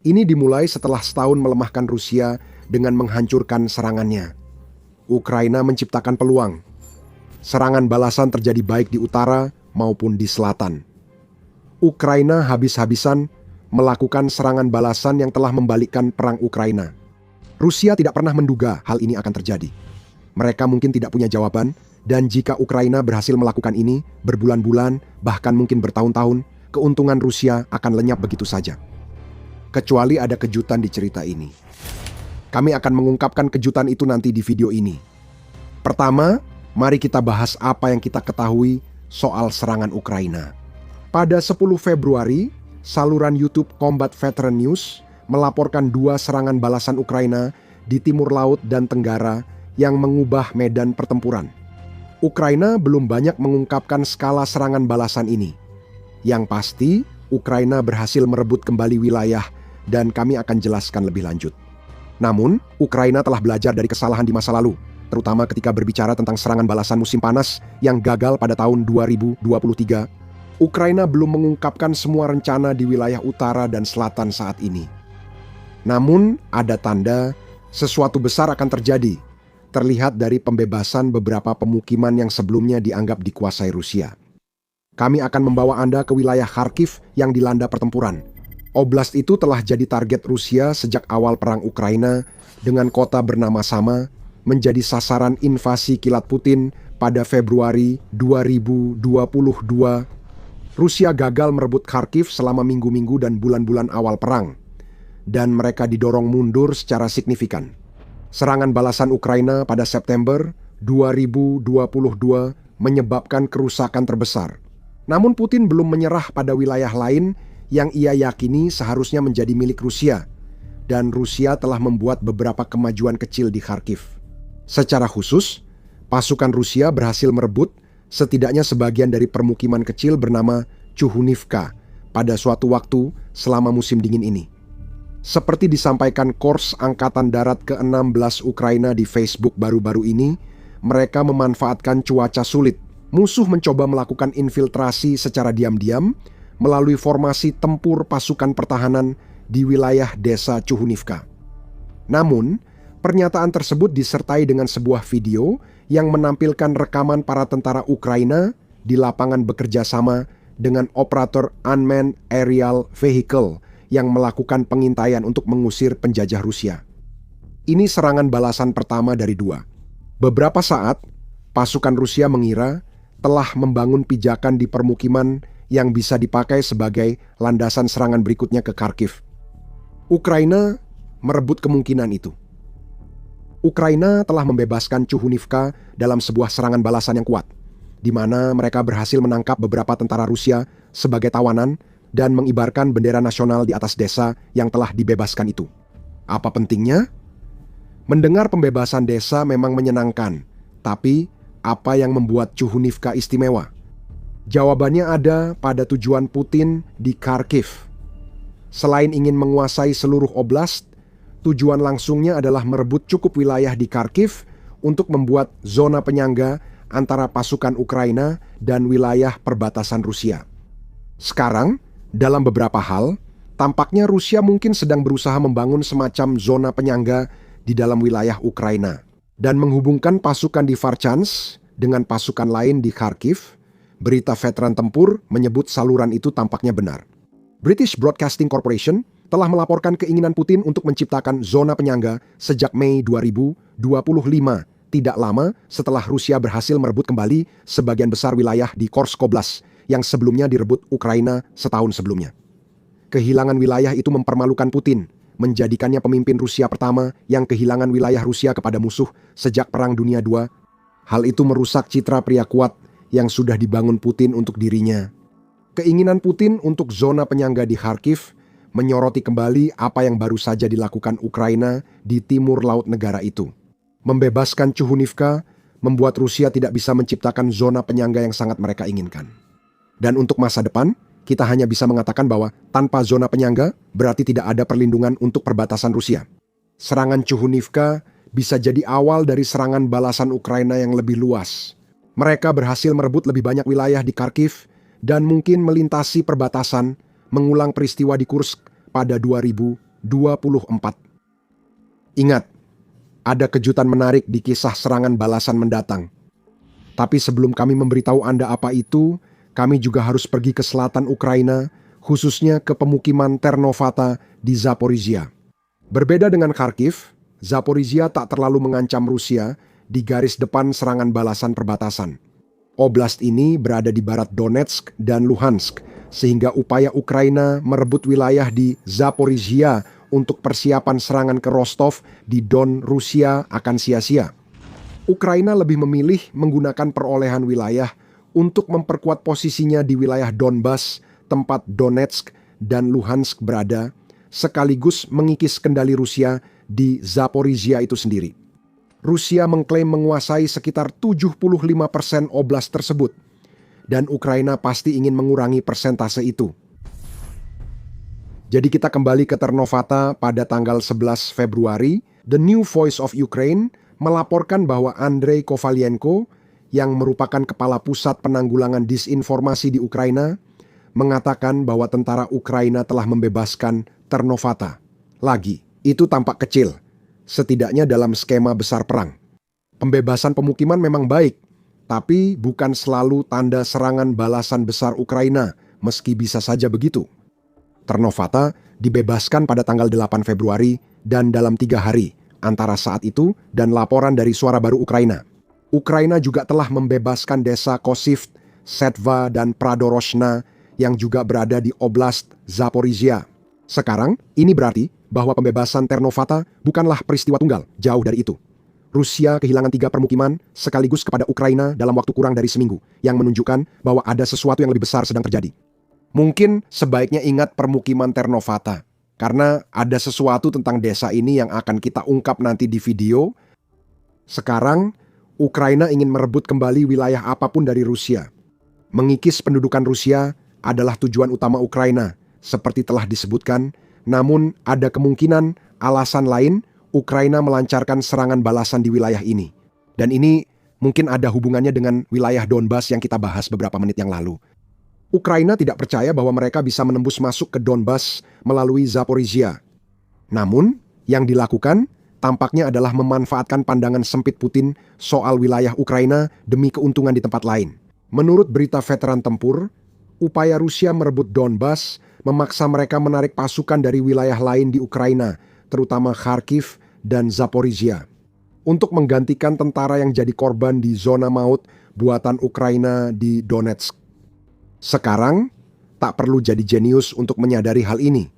Ini dimulai setelah setahun melemahkan Rusia dengan menghancurkan serangannya. Ukraina menciptakan peluang. Serangan balasan terjadi baik di utara maupun di selatan. Ukraina habis-habisan melakukan serangan balasan yang telah membalikkan perang Ukraina. Rusia tidak pernah menduga hal ini akan terjadi. Mereka mungkin tidak punya jawaban, dan jika Ukraina berhasil melakukan ini berbulan-bulan, bahkan mungkin bertahun-tahun, keuntungan Rusia akan lenyap begitu saja. Kecuali ada kejutan di cerita ini. Kami akan mengungkapkan kejutan itu nanti di video ini. Pertama, mari kita bahas apa yang kita ketahui soal serangan Ukraina. Pada 10 Februari, saluran YouTube Combat Veteran News melaporkan 2 serangan balasan Ukraina di timur laut dan tenggara yang mengubah medan pertempuran. Ukraina belum banyak mengungkapkan skala serangan balasan ini. Yang pasti, Ukraina berhasil merebut kembali wilayah dan kami akan jelaskan lebih lanjut. Namun, Ukraina telah belajar dari kesalahan di masa lalu, terutama ketika berbicara tentang serangan balasan musim panas yang gagal pada tahun 2023. Ukraina belum mengungkapkan semua rencana di wilayah utara dan selatan saat ini. Namun, ada tanda sesuatu besar akan terjadi, terlihat dari pembebasan beberapa pemukiman yang sebelumnya dianggap dikuasai Rusia. Kami akan membawa Anda ke wilayah Kharkiv yang dilanda pertempuran. Oblast itu telah jadi target Rusia sejak awal perang Ukraina, dengan kota bernama sama menjadi sasaran invasi kilat Putin pada Februari 2022. Rusia gagal merebut Kharkiv selama minggu-minggu dan bulan-bulan awal perang, dan mereka didorong mundur secara signifikan. Serangan balasan Ukraina pada September 2022 menyebabkan kerusakan terbesar. Namun Putin belum menyerah pada wilayah lain yang ia yakini seharusnya menjadi milik Rusia, dan Rusia telah membuat beberapa kemajuan kecil di Kharkiv. Secara khusus, pasukan Rusia berhasil merebut setidaknya sebagian dari permukiman kecil bernama Chuhunivka pada suatu waktu selama musim dingin ini. Seperti disampaikan Korps Angkatan Darat ke-16 Ukraina di Facebook baru-baru ini, mereka memanfaatkan cuaca sulit. Musuh mencoba melakukan infiltrasi secara diam-diam melalui formasi tempur pasukan pertahanan di wilayah desa Chuhunivka. Namun, pernyataan tersebut disertai dengan sebuah video yang menampilkan rekaman para tentara Ukraina di lapangan bekerja sama dengan operator Unmanned Aerial Vehicle yang melakukan pengintaian untuk mengusir penjajah Rusia. Ini serangan balasan pertama dari 2. Beberapa saat, pasukan Rusia mengira telah membangun pijakan di permukiman yang bisa dipakai sebagai landasan serangan berikutnya ke Kharkiv. Ukraina merebut kemungkinan itu. Ukraina telah membebaskan Chuhunivka dalam sebuah serangan balasan yang kuat, di mana mereka berhasil menangkap beberapa tentara Rusia sebagai tawanan dan mengibarkan bendera nasional di atas desa yang telah dibebaskan itu. Apa pentingnya? Mendengar pembebasan desa memang menyenangkan, tapi apa yang membuat Chuhunivka istimewa? Jawabannya ada pada tujuan Putin di Kharkiv. Selain ingin menguasai seluruh oblast, tujuan langsungnya adalah merebut cukup wilayah di Kharkiv untuk membuat zona penyangga antara pasukan Ukraina dan wilayah perbatasan Rusia. Sekarang, dalam beberapa hal, tampaknya Rusia mungkin sedang berusaha membangun semacam zona penyangga di dalam wilayah Ukraina dan menghubungkan pasukan di Varchansk dengan pasukan lain di Kharkiv. Berita veteran tempur menyebut saluran itu tampaknya benar. British Broadcasting Corporation telah melaporkan keinginan Putin untuk menciptakan zona penyangga sejak Mei 2025, tidak lama setelah Rusia berhasil merebut kembali sebagian besar wilayah di Kursk Oblast yang sebelumnya direbut Ukraina setahun sebelumnya. Kehilangan wilayah itu mempermalukan Putin, menjadikannya pemimpin Rusia pertama yang kehilangan wilayah Rusia kepada musuh sejak Perang Dunia II. Hal itu merusak citra pria kuat yang sudah dibangun Putin untuk dirinya. Keinginan Putin untuk zona penyangga di Kharkiv menyoroti kembali apa yang baru saja dilakukan Ukraina di timur laut negara itu. Membebaskan Chuhunivka membuat Rusia tidak bisa menciptakan zona penyangga yang sangat mereka inginkan. Dan untuk masa depan, kita hanya bisa mengatakan bahwa tanpa zona penyangga berarti tidak ada perlindungan untuk perbatasan Rusia. Serangan Chuhunivka bisa jadi awal dari serangan balasan Ukraina yang lebih luas. Mereka berhasil merebut lebih banyak wilayah di Kharkiv dan mungkin melintasi perbatasan, mengulang peristiwa di Kursk pada 2022. 24. Ingat, ada kejutan menarik di kisah serangan balasan mendatang. Tapi sebelum kami memberitahu Anda apa itu, kami juga harus pergi ke selatan Ukraina, khususnya ke pemukiman Ternovata di Zaporizhia. Berbeda dengan Kharkiv, Zaporizhia tak terlalu mengancam Rusia di garis depan serangan balasan perbatasan. Oblast ini berada di barat Donetsk dan Luhansk, sehingga upaya Ukraina merebut wilayah di Zaporizhia untuk persiapan serangan ke Rostov di Don, Rusia akan sia-sia. Ukraina lebih memilih menggunakan perolehan wilayah untuk memperkuat posisinya di wilayah Donbas, tempat Donetsk dan Luhansk berada, sekaligus mengikis kendali Rusia di Zaporizhia itu sendiri. Rusia mengklaim menguasai sekitar 75% oblast tersebut, dan Ukraina pasti ingin mengurangi persentase itu. Jadi kita kembali ke Ternovata pada tanggal 11 Februari, The New Voice of Ukraine melaporkan bahwa Andrei Kovalenko, yang merupakan kepala pusat penanggulangan disinformasi di Ukraina, mengatakan bahwa tentara Ukraina telah membebaskan Ternovata. Lagi, itu tampak kecil, setidaknya dalam skema besar perang. Pembebasan pemukiman memang baik, tapi bukan selalu tanda serangan balasan besar Ukraina, meski bisa saja begitu. Ternovata dibebaskan pada tanggal 8 Februari dan dalam 3 hari, antara saat itu dan laporan dari Suara Baru Ukraina. Ukraina juga telah membebaskan desa Kosiv, Setva, dan Pradoroshna yang juga berada di Oblast Zaporizhia. Sekarang, ini berarti bahwa pembebasan Ternovata bukanlah peristiwa tunggal, jauh dari itu. Rusia kehilangan 3 permukiman sekaligus kepada Ukraina dalam waktu kurang dari seminggu, yang menunjukkan bahwa ada sesuatu yang lebih besar sedang terjadi. Mungkin sebaiknya ingat permukiman Ternovata, karena ada sesuatu tentang desa ini yang akan kita ungkap nanti di video. Sekarang, Ukraina ingin merebut kembali wilayah apapun dari Rusia. Mengikis pendudukan Rusia adalah tujuan utama Ukraina, seperti telah disebutkan, namun ada kemungkinan alasan lain Ukraina melancarkan serangan balasan di wilayah ini. Dan ini mungkin ada hubungannya dengan wilayah Donbas yang kita bahas beberapa menit yang lalu. Ukraina tidak percaya bahwa mereka bisa menembus masuk ke Donbas melalui Zaporizhia. Namun, yang dilakukan tampaknya adalah memanfaatkan pandangan sempit Putin soal wilayah Ukraina demi keuntungan di tempat lain. Menurut berita veteran tempur, upaya Rusia merebut Donbas memaksa mereka menarik pasukan dari wilayah lain di Ukraina, terutama Kharkiv dan Zaporizhia, untuk menggantikan tentara yang jadi korban di zona maut buatan Ukraina di Donetsk. Sekarang, tak perlu jadi jenius untuk menyadari hal ini.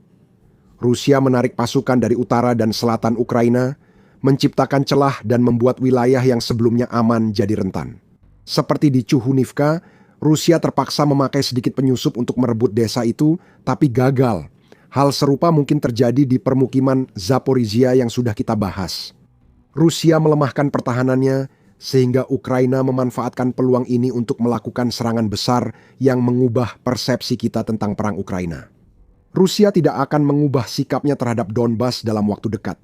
Rusia menarik pasukan dari utara dan selatan Ukraina, menciptakan celah dan membuat wilayah yang sebelumnya aman jadi rentan. Seperti di Chuhunivka, Rusia terpaksa memakai sedikit penyusup untuk merebut desa itu, tapi gagal. Hal serupa mungkin terjadi di permukiman Zaporizhia yang sudah kita bahas. Rusia melemahkan pertahanannya, sehingga Ukraina memanfaatkan peluang ini untuk melakukan serangan besar yang mengubah persepsi kita tentang perang Ukraina. Rusia tidak akan mengubah sikapnya terhadap Donbas dalam waktu dekat.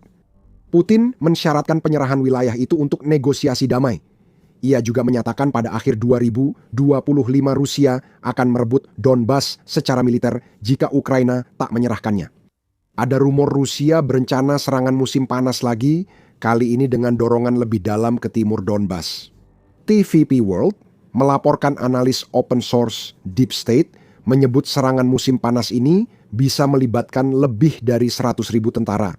Putin mensyaratkan penyerahan wilayah itu untuk negosiasi damai. Ia juga menyatakan pada akhir 2025 Rusia akan merebut Donbas secara militer jika Ukraina tak menyerahkannya. Ada rumor Rusia berencana serangan musim panas lagi, kali ini dengan dorongan lebih dalam ke timur Donbas. TVP World melaporkan analis open source Deep State menyebut serangan musim panas ini bisa melibatkan lebih dari 100.000 tentara.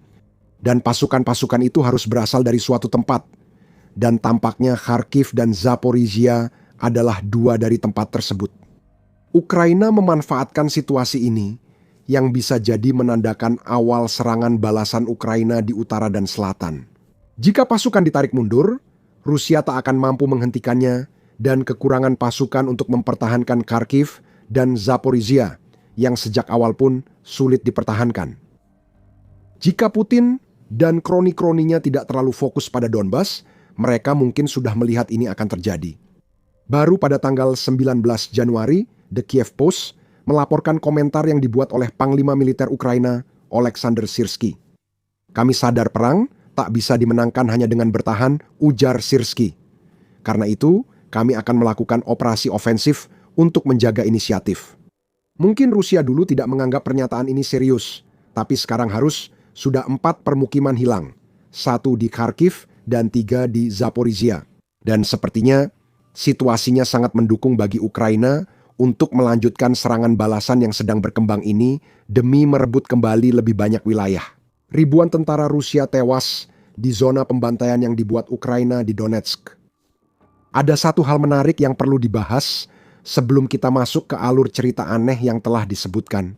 Dan pasukan-pasukan itu harus berasal dari suatu tempat. Dan tampaknya Kharkiv dan Zaporizhia adalah 2 dari tempat tersebut. Ukraina memanfaatkan situasi ini yang bisa jadi menandakan awal serangan balasan Ukraina di utara dan selatan. Jika pasukan ditarik mundur, Rusia tak akan mampu menghentikannya dan kekurangan pasukan untuk mempertahankan Kharkiv dan Zaporizhia yang sejak awal pun sulit dipertahankan. Jika Putin dan kroni-kroninya tidak terlalu fokus pada Donbas, mereka mungkin sudah melihat ini akan terjadi. Baru pada tanggal 19 Januari, The Kiev Post melaporkan komentar yang dibuat oleh Panglima Militer Ukraina, Oleksandr Syrskyi. Kami sadar perang tak bisa dimenangkan hanya dengan bertahan, ujar Syrskyi. Karena itu, kami akan melakukan operasi ofensif untuk menjaga inisiatif. Mungkin Rusia dulu tidak menganggap pernyataan ini serius, tapi sekarang harus sudah 4 permukiman hilang, 1 di Kharkiv dan 3 di Zaporizhia. Dan sepertinya situasinya sangat mendukung bagi Ukraina untuk melanjutkan serangan balasan yang sedang berkembang ini demi merebut kembali lebih banyak wilayah. Ribuan tentara Rusia tewas di zona pembantaian yang dibuat Ukraina di Donetsk. Ada satu hal menarik yang perlu dibahas sebelum kita masuk ke alur cerita aneh yang telah disebutkan.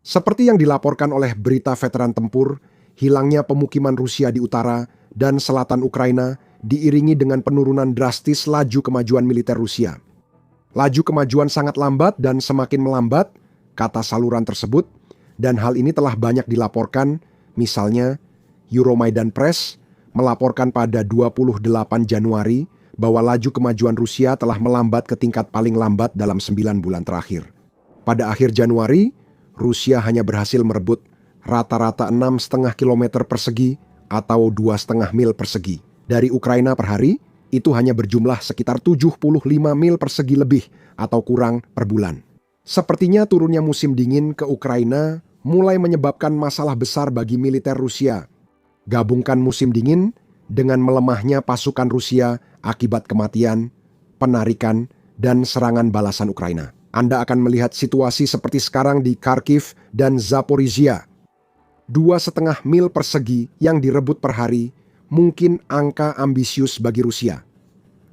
Seperti yang dilaporkan oleh berita veteran tempur, hilangnya pemukiman Rusia di utara dan selatan Ukraina diiringi dengan penurunan drastis laju kemajuan militer Rusia. Laju kemajuan sangat lambat dan semakin melambat, kata saluran tersebut, dan hal ini telah banyak dilaporkan, misalnya Euromaidan Press melaporkan pada 28 Januari bahwa laju kemajuan Rusia telah melambat ke tingkat paling lambat dalam 9 bulan terakhir. Pada akhir Januari, Rusia hanya berhasil merebut rata-rata 6,5 km persegi atau 2,5 mil persegi. Dari Ukraina per hari, itu hanya berjumlah sekitar 75 mil persegi lebih atau kurang per bulan. Sepertinya turunnya musim dingin ke Ukraina mulai menyebabkan masalah besar bagi militer Rusia. Gabungkan musim dingin dengan melemahnya pasukan Rusia akibat kematian, penarikan, dan serangan balasan Ukraina. Anda akan melihat situasi seperti sekarang di Kharkiv dan Zaporizhia. 2,5 mil persegi yang direbut per hari mungkin angka ambisius bagi Rusia.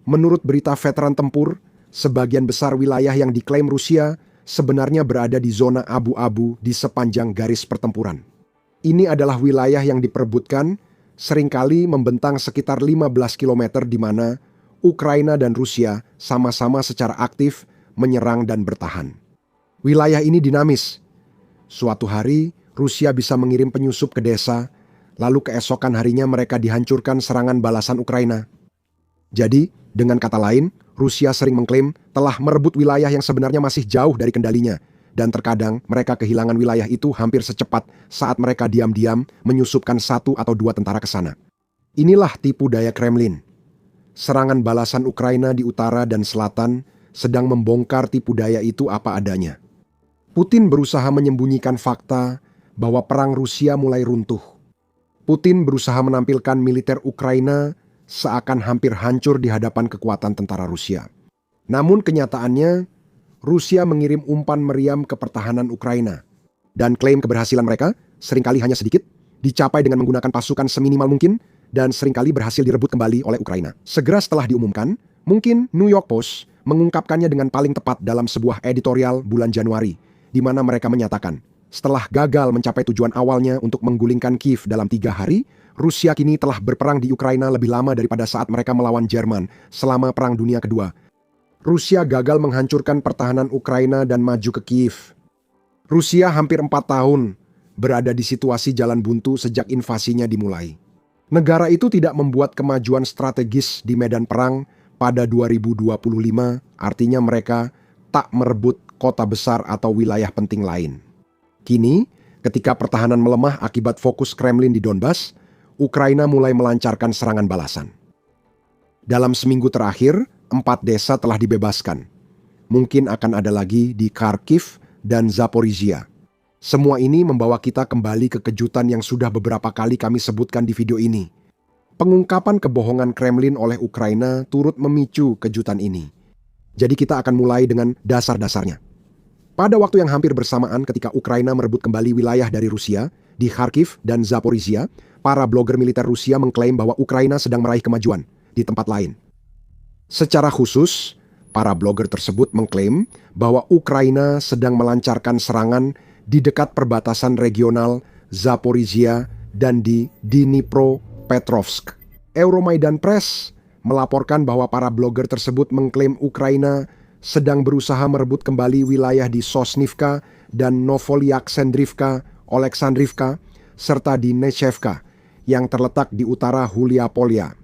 Menurut berita veteran tempur, sebagian besar wilayah yang diklaim Rusia sebenarnya berada di zona abu-abu di sepanjang garis pertempuran. Ini adalah wilayah yang diperebutkan, seringkali membentang sekitar 15 km di mana Ukraina dan Rusia sama-sama secara aktif menyerang dan bertahan. Wilayah ini dinamis. Suatu hari, Rusia bisa mengirim penyusup ke desa, lalu keesokan harinya mereka dihancurkan serangan balasan Ukraina. Jadi, dengan kata lain, Rusia sering mengklaim telah merebut wilayah yang sebenarnya masih jauh dari kendalinya, dan terkadang mereka kehilangan wilayah itu hampir secepat saat mereka diam-diam menyusupkan 1 atau 2 tentara ke sana. Inilah tipu daya Kremlin. Serangan balasan Ukraina di utara dan selatan sedang membongkar tipu daya itu apa adanya. Putin berusaha menyembunyikan fakta bahwa perang Rusia mulai runtuh. Putin berusaha menampilkan militer Ukraina seakan hampir hancur di hadapan kekuatan tentara Rusia. Namun kenyataannya, Rusia mengirim umpan meriam ke pertahanan Ukraina. Dan klaim keberhasilan mereka seringkali hanya sedikit, dicapai dengan menggunakan pasukan seminimal mungkin, dan seringkali berhasil direbut kembali oleh Ukraina. Segera setelah diumumkan, mungkin New York Post mengungkapkannya dengan paling tepat dalam sebuah editorial bulan Januari, di mana mereka menyatakan, setelah gagal mencapai tujuan awalnya untuk menggulingkan Kiev dalam 3 hari, Rusia kini telah berperang di Ukraina lebih lama daripada saat mereka melawan Jerman selama Perang Dunia Kedua. Rusia gagal menghancurkan pertahanan Ukraina dan maju ke Kiev. Rusia hampir 4 tahun berada di situasi jalan buntu sejak invasinya dimulai. Negara itu tidak membuat kemajuan strategis di medan perang pada 2025, artinya mereka tak merebut kota besar atau wilayah penting lain. Kini, ketika pertahanan melemah akibat fokus Kremlin di Donbas, Ukraina mulai melancarkan serangan balasan. Dalam seminggu terakhir, 4 desa telah dibebaskan. Mungkin akan ada lagi di Kharkiv dan Zaporizhia. Semua ini membawa kita kembali ke kejutan yang sudah beberapa kali kami sebutkan di video ini. Pengungkapan kebohongan Kremlin oleh Ukraina turut memicu kejutan ini. Jadi kita akan mulai dengan dasar-dasarnya. Pada waktu yang hampir bersamaan ketika Ukraina merebut kembali wilayah dari Rusia, di Kharkiv dan Zaporizhia, para blogger militer Rusia mengklaim bahwa Ukraina sedang meraih kemajuan di tempat lain. Secara khusus, para blogger tersebut mengklaim bahwa Ukraina sedang melancarkan serangan di dekat perbatasan regional Zaporizhia dan di Dnipropetrovsk. Euromaidan Press melaporkan bahwa para blogger tersebut mengklaim Ukraina sedang berusaha merebut kembali wilayah di Sosnivka dan Novoliaksandrivka, Oleksandrivka, serta di Nechevka yang terletak di utara Huliapolia.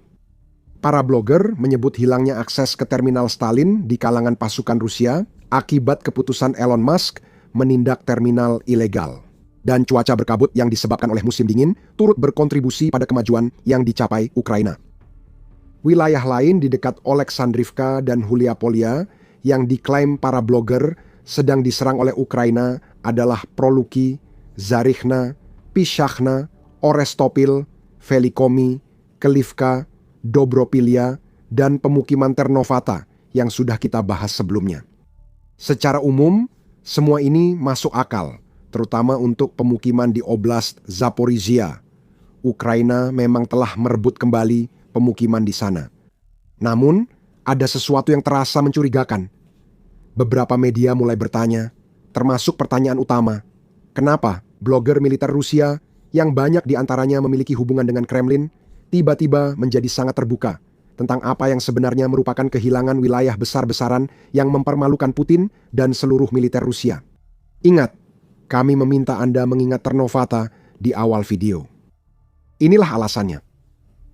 Para blogger menyebut hilangnya akses ke terminal Stalin di kalangan pasukan Rusia akibat keputusan Elon Musk menindak terminal ilegal. Dan cuaca berkabut yang disebabkan oleh musim dingin turut berkontribusi pada kemajuan yang dicapai Ukraina. Wilayah lain di dekat Oleksandrivka dan Huliapolia yang diklaim para blogger sedang diserang oleh Ukraina adalah Proluki, Zarichna, Pishakhna, Orestopil, Velikomi, Kelivka, Dobropilia, dan pemukiman Ternovata yang sudah kita bahas sebelumnya. Secara umum, semua ini masuk akal, terutama untuk pemukiman di Oblast Zaporizhia. Ukraina memang telah merebut kembali pemukiman di sana. Namun, ada sesuatu yang terasa mencurigakan. Beberapa media mulai bertanya, termasuk pertanyaan utama, kenapa blogger militer Rusia yang banyak diantaranya memiliki hubungan dengan Kremlin tiba-tiba menjadi sangat terbuka tentang apa yang sebenarnya merupakan kehilangan wilayah besar-besaran yang mempermalukan Putin dan seluruh militer Rusia. Ingat, kami meminta Anda mengingat Ternovata di awal video. Inilah alasannya.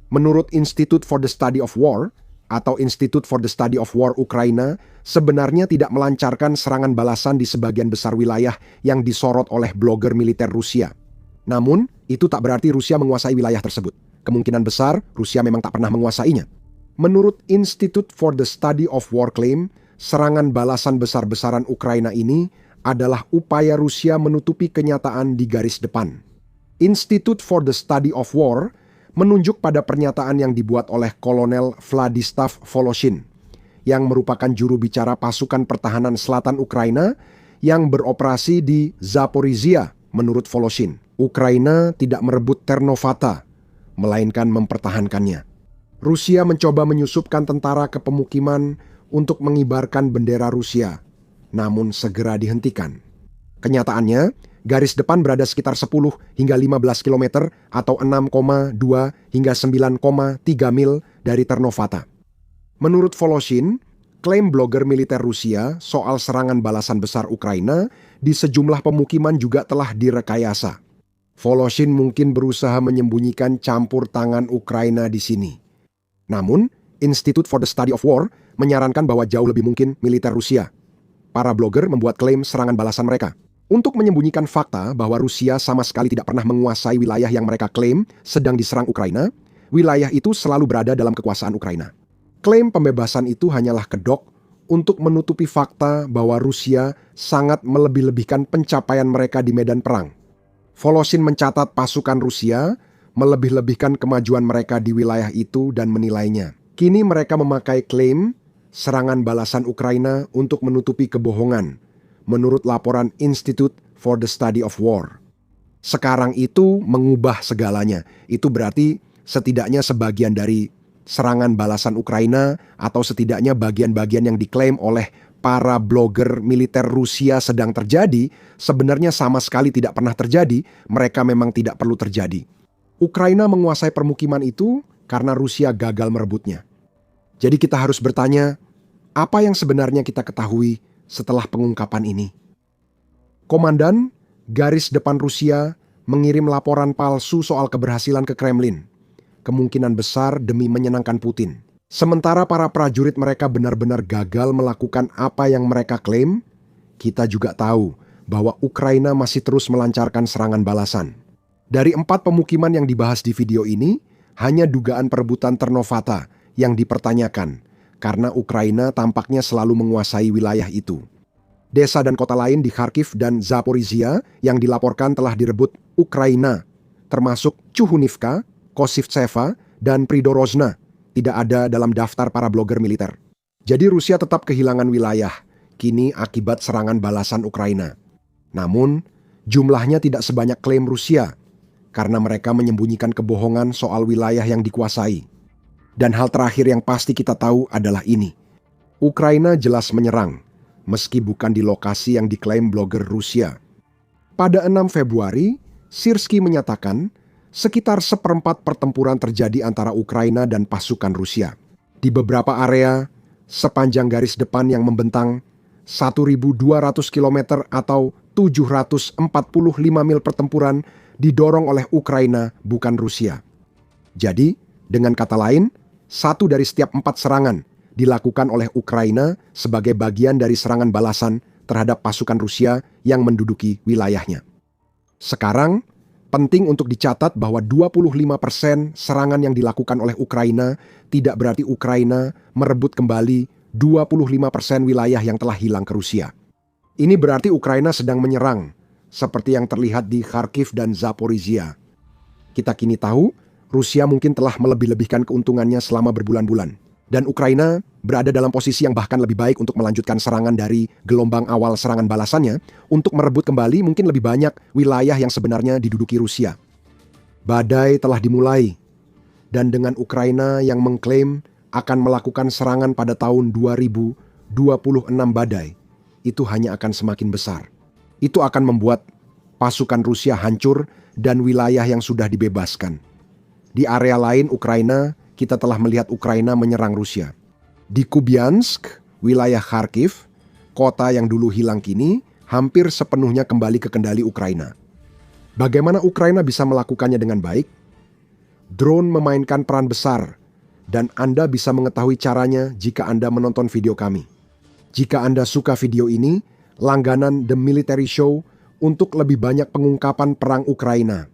Menurut Institute for the Study of War atau Institute for the Study of War Ukraina sebenarnya tidak melancarkan serangan balasan di sebagian besar wilayah yang disorot oleh blogger militer Rusia. Namun, itu tak berarti Rusia menguasai wilayah tersebut. Kemungkinan besar Rusia memang tak pernah menguasainya. Menurut Institute for the Study of War klaim, serangan balasan besar-besaran Ukraina ini adalah upaya Rusia menutupi kenyataan di garis depan. Institute for the Study of War menunjuk pada pernyataan yang dibuat oleh Kolonel Vladislav Voloshin, yang merupakan juru bicara pasukan pertahanan selatan Ukraina yang beroperasi di Zaporizhia. Menurut Voloshin, Ukraina tidak merebut Ternovata, melainkan mempertahankannya. Rusia mencoba menyusupkan tentara ke pemukiman untuk mengibarkan bendera Rusia, namun segera dihentikan. Kenyataannya, garis depan berada sekitar 10 hingga 15 km atau 6,2 hingga 9,3 mil dari Ternovata. Menurut Voloshin, klaim blogger militer Rusia soal serangan balasan besar Ukraina di sejumlah pemukiman juga telah direkayasa. Voloshin mungkin berusaha menyembunyikan campur tangan Ukraina di sini. Namun, Institute for the Study of War menyarankan bahwa jauh lebih mungkin militer Rusia. Para blogger membuat klaim serangan balasan mereka untuk menyembunyikan fakta bahwa Rusia sama sekali tidak pernah menguasai wilayah yang mereka klaim sedang diserang Ukraina. Wilayah itu selalu berada dalam kekuasaan Ukraina. Klaim pembebasan itu hanyalah kedok untuk menutupi fakta bahwa Rusia sangat melebih-lebihkan pencapaian mereka di medan perang. Voloshin mencatat pasukan Rusia melebih-lebihkan kemajuan mereka di wilayah itu dan menilainya. Kini mereka memakai klaim serangan balasan Ukraina untuk menutupi kebohongan, menurut laporan Institute for the Study of War. Sekarang itu mengubah segalanya. Itu berarti setidaknya sebagian dari serangan balasan Ukraina atau setidaknya bagian-bagian yang diklaim oleh para blogger militer Rusia sedang terjadi, sebenarnya sama sekali tidak pernah terjadi, mereka memang tidak perlu terjadi. Ukraina menguasai permukiman itu karena Rusia gagal merebutnya. Jadi kita harus bertanya, apa yang sebenarnya kita ketahui setelah pengungkapan ini? Komandan garis depan Rusia mengirim laporan palsu soal keberhasilan ke Kremlin, kemungkinan besar demi menyenangkan Putin. Sementara para prajurit mereka benar-benar gagal melakukan apa yang mereka klaim, kita juga tahu bahwa Ukraina masih terus melancarkan serangan balasan. Dari 4 pemukiman yang dibahas di video ini, hanya dugaan perebutan Ternovata yang dipertanyakan, karena Ukraina tampaknya selalu menguasai wilayah itu. Desa dan kota lain di Kharkiv dan Zaporizhia yang dilaporkan telah direbut Ukraina, termasuk Chuhunivka, Kosivtseva, dan Pridorozhna, tidak ada dalam daftar para blogger militer. Jadi Rusia tetap kehilangan wilayah, kini akibat serangan balasan Ukraina. Namun, jumlahnya tidak sebanyak klaim Rusia, karena mereka menyembunyikan kebohongan soal wilayah yang dikuasai. Dan hal terakhir yang pasti kita tahu adalah ini. Ukraina jelas menyerang, meski bukan di lokasi yang diklaim blogger Rusia. Pada 6 Februari, Syrskyi menyatakan sekitar 1/4 pertempuran terjadi antara Ukraina dan pasukan Rusia. Di beberapa area, sepanjang garis depan yang membentang 1.200 km atau 745 mil pertempuran didorong oleh Ukraina, bukan Rusia. Jadi, dengan kata lain, 1 dari setiap 4 serangan dilakukan oleh Ukraina sebagai bagian dari serangan balasan terhadap pasukan Rusia yang menduduki wilayahnya. Sekarang, penting untuk dicatat bahwa 25% serangan yang dilakukan oleh Ukraina tidak berarti Ukraina merebut kembali 25% wilayah yang telah hilang ke Rusia. Ini berarti Ukraina sedang menyerang, seperti yang terlihat di Kharkiv dan Zaporizhia. Kita kini tahu, Rusia mungkin telah melebih-lebihkan keuntungannya selama berbulan-bulan. Dan Ukraina berada dalam posisi yang bahkan lebih baik untuk melanjutkan serangan dari gelombang awal serangan balasannya untuk merebut kembali mungkin lebih banyak wilayah yang sebenarnya diduduki Rusia. Badai telah dimulai, dan dengan Ukraina yang mengklaim akan melakukan serangan pada tahun 2026 badai, itu hanya akan semakin besar. Itu akan membuat pasukan Rusia hancur dan wilayah yang sudah dibebaskan. Di area lain Ukraina, kita telah melihat Ukraina menyerang Rusia. Di Kupiansk, wilayah Kharkiv, kota yang dulu hilang kini, hampir sepenuhnya kembali ke kendali Ukraina. Bagaimana Ukraina bisa melakukannya dengan baik? Drone memainkan peran besar, dan Anda bisa mengetahui caranya jika Anda menonton video kami. Jika Anda suka video ini, langganan The Military Show untuk lebih banyak pengungkapan perang Ukraina.